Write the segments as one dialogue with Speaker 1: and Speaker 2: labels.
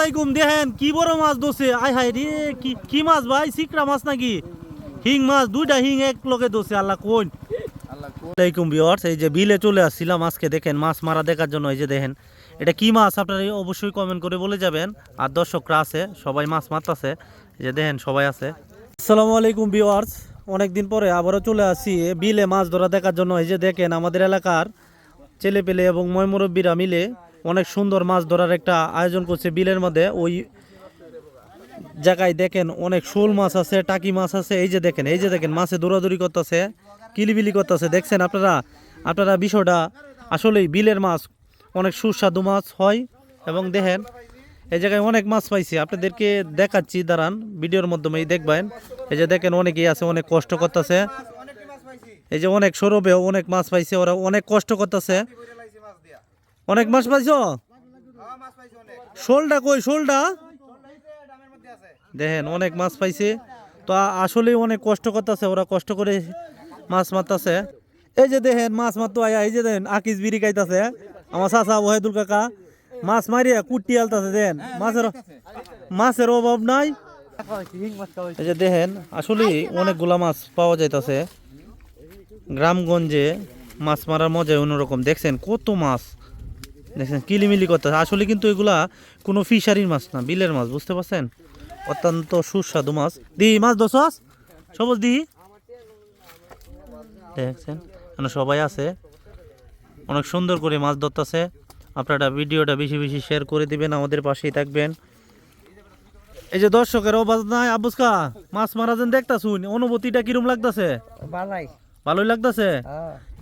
Speaker 1: আলাইকুম। দেখেন কি বড় মাছ দোষে, আয় হায় রে, কি কি মাছ ভাই, সিকড়া মাছ নাকি হিং মাছ? দুইটা হিং এক লগে দোষে, আল্লাহ কোন। আলাইকুম ভিউয়ার্স, এই যে বিলে চলে আসছিলাম আজকে দেখেন মাছ মারা দেখার জন্য। এই যে দেখেন এটা কি মাছ, আপনারা অবশ্যই কমেন্ট করে বলে যাবেন। আর দর্শকরা আছে সবাই মাছ মারতাছে, এই যে দেখেন সবাই আছে। আসসালামু আলাইকুম ভিউয়ার্স, অনেকদিন পরে আবারও চলে আসি বিলে মাছ ধরা দেখার জন্য। এই যে দেখেন আমাদের এলাকার ছেলে পেলে এবং ময়মুরব্বীরা মিলে অনেক সুন্দর মাছ ধরার একটা আয়োজন করছে বিলের মধ্যে। ওই জায়গায় দেখেন অনেক শোল মাছ আছে, টাকি মাছ আছে। এই যে দেখেন মাছে দৌড়াদৌড়ি করতেছে, কিলিবিলি করতেছে। দেখছেন আপনারা বিষয়টা আসলেই বিলের মাছ অনেক সুস্বাদু মাছ হয়। এবং দেখেন এই জায়গায় অনেক মাছ পাইছি, আপনাদেরকে দেখাচ্ছি, দাঁড়ান ভিডিওর মাধ্যমেই দেখবেন। এই যে দেখেন অনেকেই আছে, অনেক কষ্ট করতেছে। এই যে অনেক সৌরভেও অনেক মাছ পাইছে, ওরা অনেক কষ্ট করতেছে। অনেক মাছ পাইছো? শোলটা কই? শোলটা দেখেন অনেক মাছ পাইছে। তো আসলে অনেক কষ্ট করতেছে, ওরা কষ্ট করে মাছ মারতেছে। এই যে দেখেন মাছ মারতো আয়া, এই যে দেখেন আকিস বিড়ি খাইতেছে আমার চাচা ওয়াহিদুল কাকা, মাছ মারিয়া কুটি আলতাছে। দেখেন মাছের অভাব নাই। এই যে দেখেন আসলে অনেকগুলা মাছ পাওয়া যাইতেছে গ্রামগঞ্জে। মাছ মারার মজাই অন্যরকম। দেখছেন কত মাছ, দেখছেন কিলিমিলি করতেছে। আসলে কিন্তু এগুলা কোনো ফিশারির মাছ না, বিলের মাছ, বুঝতে পারছেন? অত্যন্ত সুস্বাদু মাছ। দি মাছ দোষস সবুজ দি, দেখছেন সবাই আছে, অনেক সুন্দর করে মাছ ধরতেছে। আপনারা ভিডিওটা বেশি বেশি শেয়ার করে দিবেন, আমাদের পাশেই থাকবেন। এই যে দর্শকের অবাজ নাই, আব্বুসকা মাছ মারা যেন দেখতা শুন, অনুভূতিটা কিরম লাগতেছে? ভালোই লাগতেছে।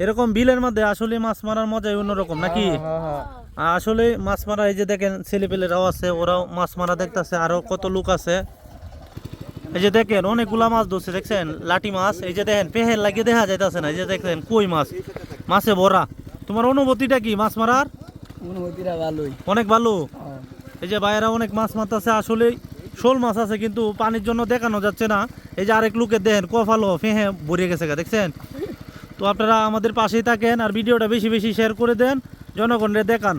Speaker 1: এরকম বিলের মধ্যে আসলে মাছ মারার মজাই অন্যরকম নাকি? আসলে মাছ মারা, এই যে দেখেন ছেলেপেলেরাও আছে, ওরাও মাছ মারা দেখতেছে, আরো কত লোক আছে। এই যে দেখেন অনেকগুলা মাছ ধরছে, দেখছেন লাঠি মাছ। এই যে দেখেন পেহের লাগিয়ে দেখা যাইতেছে না। এই যে দেখেন কই মাছ, মাছে ভরা। তোমার অনুভূতিটা কি মাছ মারার? অনেক ভালো। এই যে ভাইয়েরা অনেক মাছ মারতেছে। আসলে শোল মাছ আছে কিন্তু পানির জন্য দেখানো যাচ্ছে না। এই যে আরেক লোকের দেখেন কফালো ফেহে ভরে গেছে, দেখছেন? তো আপনারা আমাদের পাশেই থাকেন আর ভিডিওটা বেশি বেশি শেয়ার করে দেন, জনগণরে দেখান।